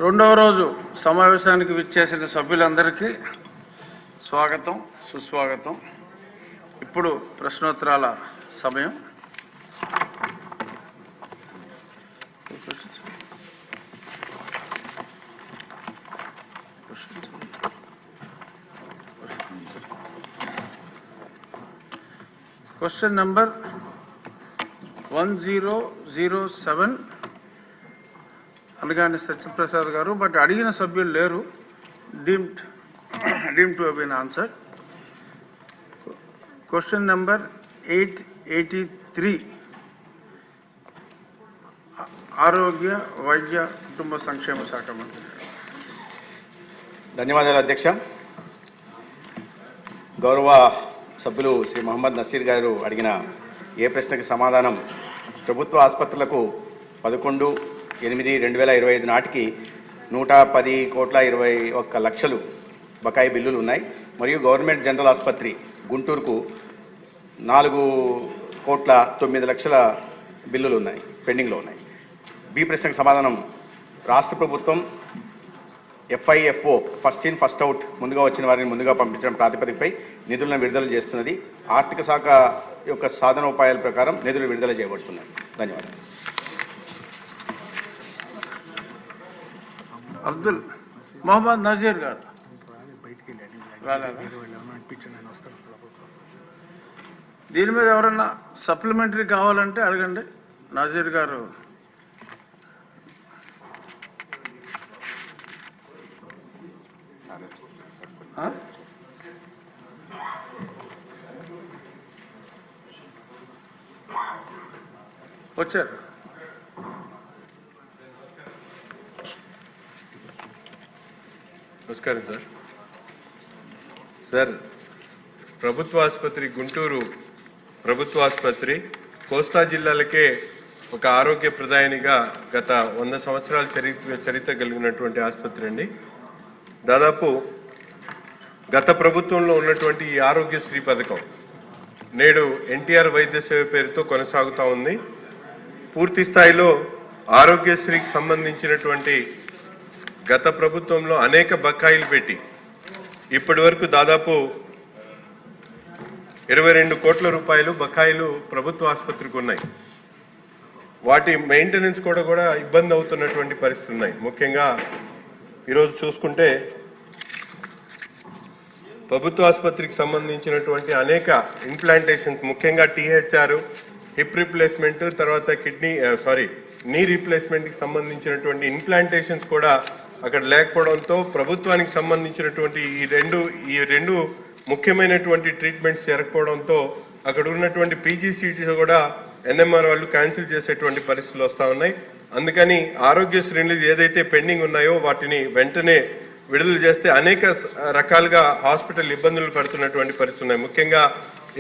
రెండవ రోజు సమావేశానికి విచ్చేసిన సభ్యులందరికీ స్వాగతం, సుస్వాగతం. ఇప్పుడు ప్రశ్నోత్తరాల సమయం. క్వశ్చన్ నంబర్ 1007 అనగానే సత్యప్రసాద్ గారు, బట్ అడిగిన సభ్యులు లేరు. Deemed to have been answered. Question number 883 ఆరోగ్య వైద్య కుటుంబ సంక్షేమ శాఖ మంత్రి. ధన్యవాదాలు అధ్యక్ష. గౌరవ సభ్యులు శ్రీ మహమ్మద్ నసీర్ గారు అడిగిన ఏ ప్రశ్నకి సమాధానం, ప్రభుత్వ ఆసుపత్రులకు 11/8/2025 నాటికి 110,21,00,000 బకాయి బిల్లులు ఉన్నాయి. మరియు గవర్నమెంట్ జనరల్ ఆసుపత్రి గుంటూరుకు 4,09,00,000 బిల్లులు ఉన్నాయి, పెండింగ్లో ఉన్నాయి. బి ప్రశ్నకు సమాధానం, రాష్ట్ర ప్రభుత్వం FIFO first in first out ముందుగా వచ్చిన వారిని ముందుగా పంపించడం ప్రాతిపదికపై నిధులను విడుదల చేస్తున్నది. ఆర్థిక శాఖ యొక్క సాధనోపాయాల ప్రకారం నిధులు విడుదల చేయబడుతున్నాయి. ధన్యవాదాలు. అబ్దుల్ మొహమ్మద్ నజీర్ గారు దీని మీద ఎవరన్నా సప్లిమెంటరీ కావాలంటే అడగండి. నజీర్ గారు వచ్చారు. నమస్కారం సార్. ప్రభుత్వ ఆసుపత్రి గుంటూరు ప్రభుత్వ ఆసుపత్రి కోస్తా జిల్లాలకే ఒక ఆరోగ్య ప్రదాయనిగా గత 100 సంవత్సరాల చరిత్ర కలిగినటువంటి ఆసుపత్రి అండి. దాదాపు గత ప్రభుత్వంలో ఉన్నటువంటి ఈ ఆరోగ్యశ్రీ పథకం నేడు ఎన్టీఆర్ వైద్య సేవ పేరుతో కొనసాగుతూ ఉంది. పూర్తి స్థాయిలో ఆరోగ్యశ్రీకి సంబంధించినటువంటి గత ప్రభుత్వంలో అనేక బకాయిలు పెట్టి ఇప్పటి వరకు దాదాపు 22 కోట్ల రూపాయలు బకాయిలు ప్రభుత్వ ఆసుపత్రికి ఉన్నాయి. వాటి మెయింటెనెన్స్ కూడా ఇబ్బంది అవుతున్నటువంటి పరిస్థితులు ఉన్నాయి. ముఖ్యంగా ఈరోజు చూసుకుంటే ప్రభుత్వ ఆసుపత్రికి సంబంధించినటువంటి అనేక ఇంప్లాంటేషన్స్, ముఖ్యంగా THR, హిప్ రిప్లేస్మెంట్, తర్వాత నీ రీప్లేస్మెంట్కి సంబంధించినటువంటి ఇంప్లాంటేషన్స్ కూడా అక్కడ లేకపోవడంతో ప్రభుత్వానికి సంబంధించినటువంటి ఈ రెండు ముఖ్యమైనటువంటి ట్రీట్మెంట్స్ జరగకపోవడంతో అక్కడ ఉన్నటువంటి PGCTs కూడా NMR వాళ్ళు క్యాన్సిల్ చేసేటువంటి పరిస్థితులు వస్తూ ఉన్నాయి. అందుకని ఆరోగ్యశ్రీలు ఏదైతే పెండింగ్ ఉన్నాయో వాటిని వెంటనే విడుదల చేస్తే అనేక రకాలుగా హాస్పిటల్ ఇబ్బందులు పడుతున్నటువంటి పరిస్థితులు ఉన్నాయి. ముఖ్యంగా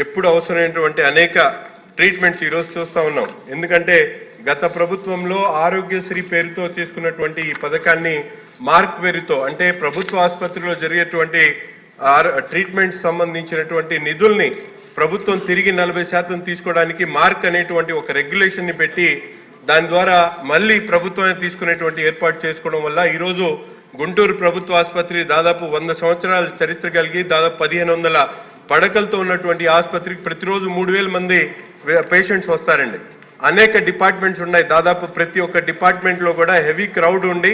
ఎప్పుడు అవసరమైనటువంటి అనేక ట్రీట్మెంట్స్ ఈరోజు చూస్తూ ఉన్నాం. ఎందుకంటే గత ప్రభుత్వంలో ఆరోగ్యశ్రీ పేరుతో తీసుకున్నటువంటి ఈ పథకాన్ని మార్క్ పేరుతో, అంటే ప్రభుత్వ ఆసుపత్రిలో జరిగేటువంటి ట్రీట్మెంట్స్ సంబంధించినటువంటి నిధుల్ని ప్రభుత్వం తిరిగి 40% తీసుకోవడానికి మార్క్ అనేటువంటి ఒక రెగ్యులేషన్ని పెట్టి దాని ద్వారా మళ్ళీ ప్రభుత్వాన్ని తీసుకునేటువంటి ఏర్పాటు చేసుకోవడం వల్ల ఈరోజు గుంటూరు ప్రభుత్వ ఆసుపత్రి దాదాపు 100 సంవత్సరాల చరిత్ర కలిగి దాదాపు 1500 పడకలతో ఉన్నటువంటి ఆసుపత్రికి ప్రతిరోజు 3000 మంది పేషెంట్స్ వస్తారండి. అనేక డిపార్ట్మెంట్స్ ఉన్నాయి. దాదాపు ప్రతి ఒక్క డిపార్ట్మెంట్లో కూడా హెవీ క్రౌడ్ ఉండి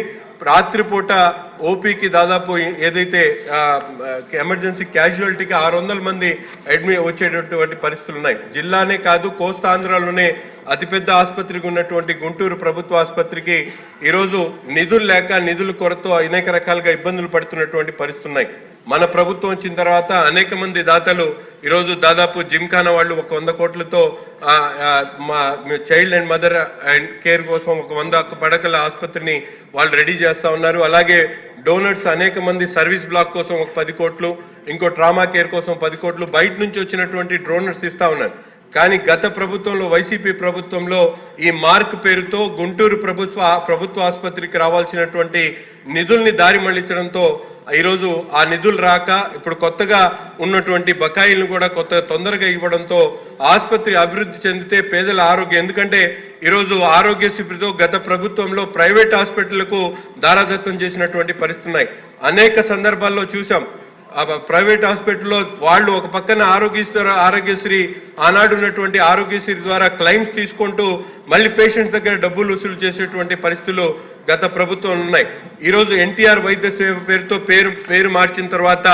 రాత్రిపూట ఓపీకి దాదాపు ఏదైతే ఎమర్జెన్సీ క్యాజువాలిటీకి 600 మంది వచ్చేటటువంటి పరిస్థితులు ఉన్నాయి. జిల్లానే కాదు, కోస్తాంధ్రలోనే అతిపెద్ద ఆసుపత్రికి ఉన్నటువంటి గుంటూరు ప్రభుత్వ ఆసుపత్రికి ఈరోజు నిధులు లేక నిధుల కొరత అనేక రకాలుగా ఇబ్బందులు పడుతున్నటువంటి పరిస్థితులు ఉన్నాయి. మన ప్రభుత్వం వచ్చిన తర్వాత అనేక మంది దాతలు ఈరోజు దాదాపు జిమ్ఖానా వాళ్ళు 100 కోట్లతో మా child and mother and care కోసం 100 పడకల ఆసుపత్రిని వాళ్ళు రెడీ చేస్తూ ఉన్నారు. అలాగే డోనర్స్ అనేక మంది సర్వీస్ బ్లాక్ కోసం 10 కోట్లు, ఇంకో ట్రామా కేర్ కోసం 10 కోట్లు బయట నుంచి వచ్చినటువంటి డోనర్స్ ఇస్తూ ఉన్నారు. కానీ గత ప్రభుత్వంలో, వైసీపీ ప్రభుత్వంలో ఈ మార్క్ పేరుతో గుంటూరు ప్రభుత్వ ఆసుపత్రికి రావాల్సినటువంటి నిధుల్ని దారి మళ్లించడంతో ఈరోజు ఆ నిధులు రాక ఇప్పుడు కొత్తగా ఉన్నటువంటి బకాయిలను కూడా తొందరగా ఇవ్వడంతో ఆసుపత్రి అభివృద్ధి చెందితే పేదల ఆరోగ్యం, ఎందుకంటే ఈరోజు ఆరోగ్యశ్రీతో గత ప్రభుత్వంలో ప్రైవేట్ హాస్పిటళ్లకు దారాదత్తం చేసినటువంటి పరిస్థితులు ఉన్నాయి. అనేక సందర్భాల్లో చూసాం. ప్రైవేట్ హాస్పిటల్లో వాళ్ళు ఒక పక్కన ఆరోగ్యశ్రీ ఆనాడు ఉన్నటువంటి ఆరోగ్యశ్రీ ద్వారా క్లెయిమ్స్ తీసుకుంటూ మళ్ళీ పేషెంట్స్ దగ్గర డబ్బులు వసూలు చేసేటువంటి పరిస్థితులు గత ప్రభుత్వం ఉన్నాయి. ఈరోజు ఎన్టీఆర్ వైద్య సేవ పేరుతో పేరు మార్చిన తర్వాత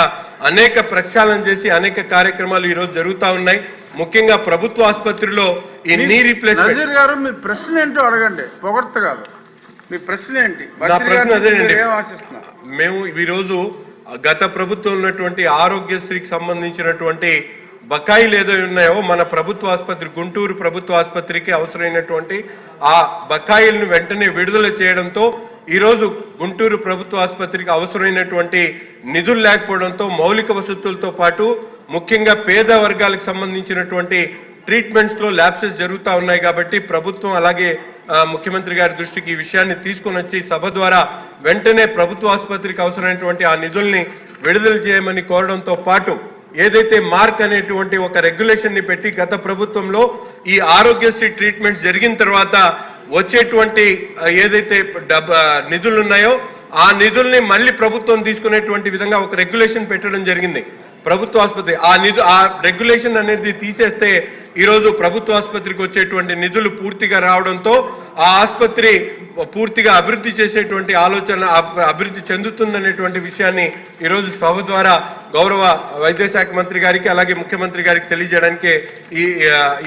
అనేక ప్రక్షాళన చేసి అనేక కార్యక్రమాలు ఈరోజు జరుగుతూ ఉన్నాయి. ముఖ్యంగా ప్రభుత్వ ఆసుపత్రిలో ఈ నీ రీప్లేస్మెంట్. నజీర్ గారు మీ ప్రశ్న ఏంటో అడగండి, పొగడ్త కాదు. మీ ప్రశ్న ఏంటి? నా ప్రశ్న అదేనండి. ఏం ఆశిస్తున్నారు? మేము ఈరోజు గత ప్రభుత్వం ఉన్నటువంటి ఆరోగ్యశ్రీకి సంబంధించినటువంటి బకాయిలు ఏదో ఉన్నాయో మన ప్రభుత్వ ఆసుపత్రి గుంటూరు ప్రభుత్వ ఆసుపత్రికి అవసరమైనటువంటి ఆ బకాయిలను వెంటనే విడుదల చేయడంతో ఈరోజు గుంటూరు ప్రభుత్వ ఆసుపత్రికి అవసరమైనటువంటి నిధులు లేకపోవడంతో మౌలిక వసతులతో పాటు ముఖ్యంగా పేద వర్గాలకు సంబంధించినటువంటి ట్రీట్మెంట్స్ లో ల్యాప్సెస్ జరుగుతూ ఉన్నాయి. కాబట్టి ప్రభుత్వం అలాగే ముఖ్యమంత్రి గారి దృష్టికి ఈ విషయాన్ని తీసుకొని వచ్చి సభ ద్వారా వెంటనే ప్రభుత్వ ఆసుపత్రికి అవసరమైనటువంటి ఆ నిధుల్ని విడుదల చేయమని కోరడంతో పాటు ఏదైతే మార్క్ అనేటువంటి ఒక రెగ్యులేషన్ ని పెట్టి గత ప్రభుత్వంలో ఈ ఆరోగ్యశ్రీ ట్రీట్మెంట్స్ జరిగిన తర్వాత వచ్చేటువంటి ఏదైతే నిధులు ఉన్నాయో ఆ నిధుల్ని మళ్ళీ ప్రభుత్వం తీసుకునేటువంటి విధంగా ఒక రెగ్యులేషన్ పెట్టడం జరిగింది. ప్రభుత్వ ఆసుపత్రి ఆ రెగ్యులేషన్ అనేది తీసేస్తే ఈరోజు ప్రభుత్వ ఆసుపత్రికి వచ్చేటువంటి నిధులు పూర్తిగా రావడంతో ఆ ఆసుపత్రి పూర్తిగా అభివృద్ధి చేసేటువంటి ఆలోచన అభివృద్ధి చెందుతుందనేటువంటి విషయాన్ని ఈరోజు సభ ద్వారా గౌరవ వైద్య శాఖ మంత్రి గారికి అలాగే ముఖ్యమంత్రి గారికి తెలియజేయడానికి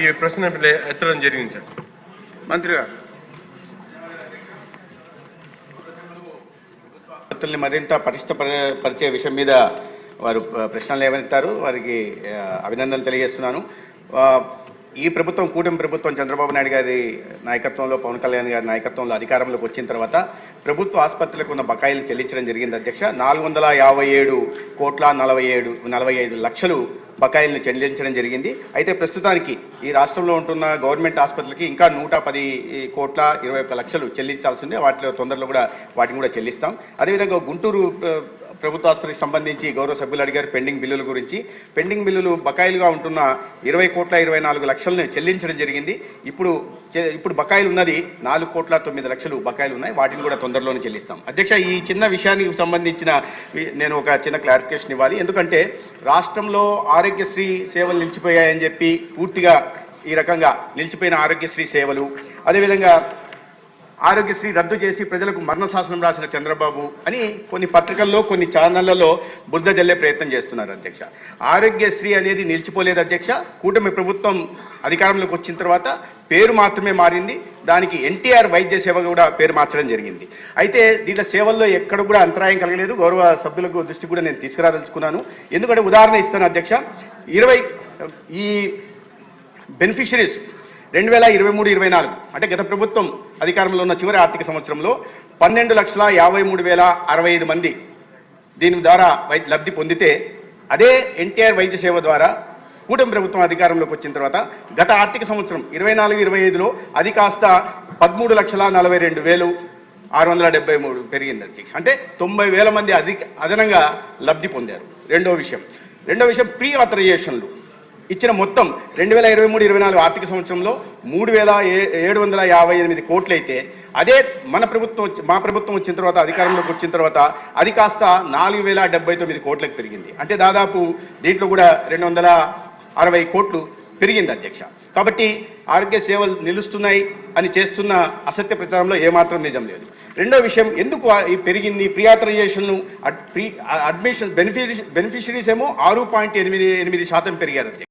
ఈ ప్రశ్న ఎత్తడం జరిగింది. సార్ మంత్రి గారు మరింత పరిచే విషయం మీద వారు ప్రశ్నలు లేవనెత్తారు. వారికి అభినందనలు తెలియజేస్తున్నాను. ఈ ప్రభుత్వం కూటమి ప్రభుత్వం చంద్రబాబు నాయుడు గారి నాయకత్వంలో పవన్ కళ్యాణ్ గారి నాయకత్వంలో అధికారంలోకి వచ్చిన తర్వాత ప్రభుత్వ ఆసుపత్రులకు ఉన్న బకాయిలు చెల్లించడం జరిగింది. అధ్యక్ష 457,47,45 బకాయిలను చెల్లించడం జరిగింది. అయితే ప్రస్తుతానికి ఈ రాష్ట్రంలో ఉంటున్న గవర్నమెంట్ ఆసుపత్రులకి ఇంకా 121,21 చెల్లించాల్సి ఉంది. వాటిలో తొందరలో కూడా వాటిని కూడా చెల్లిస్తాం. అదేవిధంగా గుంటూరు ప్రభుత్వ ఆసుపత్రికి సంబంధించి గౌరవ సభ్యులు అడిగారు పెండింగ్ బిల్లుల గురించి. పెండింగ్ బిల్లులు బకాయిలుగా ఉంటున్న 20,24,00,000 చెల్లించడం జరిగింది. ఇప్పుడు బకాయిలు ఉన్నది 4,09,00,000 బకాయిలు ఉన్నాయి. వాటిని కూడా తొందరలోనే చెల్లిస్తాం. అధ్యక్ష, ఈ చిన్న విషయానికి సంబంధించిన నేను ఒక చిన్న క్లారిఫికేషన్ ఇవ్వాలి. ఎందుకంటే రాష్ట్రంలో ఆరోగ్యశ్రీ సేవలు నిలిచిపోయాయని చెప్పి పూర్తిగా ఈ రకంగా నిలిచిపోయిన ఆరోగ్యశ్రీ సేవలు, అదేవిధంగా ఆరోగ్యశ్రీ రద్దు చేసి ప్రజలకు మరణ శాసనం రాసిన చంద్రబాబు అని కొన్ని పత్రికల్లో కొన్ని ఛానళ్లలో బురద జల్లే ప్రయత్నం చేస్తున్నారు. అధ్యక్ష, ఆరోగ్యశ్రీ అనేది నిలిచిపోలేదు. అధ్యక్ష, కూటమి ప్రభుత్వం అధికారంలోకి వచ్చిన తర్వాత పేరు మాత్రమే మారింది. దానికి ఎన్టీఆర్ వైద్య సేవ కూడా పేరు మార్చడం జరిగింది. అయితే దీంట్లో సేవల్లో ఎక్కడ కూడా అంతరాయం కలగలేదు. గౌరవ సభ్యులకు దృష్టి కూడా నేను తీసుకురాదలుచుకున్నాను. ఎందుకంటే ఉదాహరణ ఇస్తాను అధ్యక్ష. ఈ బెనిఫిషరీస్ 2023-24 అంటే గత ప్రభుత్వం అధికారంలో ఉన్న చివరి ఆర్థిక సంవత్సరంలో 12,53,065 మంది దీని ద్వారా లబ్ధి పొందితే, అదే ఎన్టీఆర్ వైద్య సేవ ద్వారా కూటమి ప్రభుత్వం అధికారంలోకి వచ్చిన తర్వాత గత ఆర్థిక సంవత్సరం 24-25లో అది కాస్త 13,42,673 పెరిగింది అధ్యక్ష. అంటే 90,000 మంది అదనంగా లబ్ధి పొందారు. రెండో విషయం ప్రీ ఆథరైజేషన్లు ఇచ్చిన మొత్తం 2023-24 ఆర్థిక సంవత్సరంలో 3,758 కోట్లు అయితే, అదే మా ప్రభుత్వం వచ్చిన తర్వాత అధికారంలోకి వచ్చిన తర్వాత అది కాస్త 4,079 కోట్లకు పెరిగింది. అంటే దాదాపు దీంట్లో కూడా 260 కోట్లు పెరిగింది అధ్యక్ష. కాబట్టి ఆరోగ్య సేవలు నిలుస్తున్నాయి అని చేస్తున్న అసత్య ప్రచారంలో ఏమాత్రం నిజం లేదు. రెండో విషయం, ఎందుకు పెరిగింది ప్రీ ఆథరైజేషన్ అడ్మిషన్ బెనిఫిషరీస్ ఏమో 6.88% పెరిగారు అధ్యక్ష.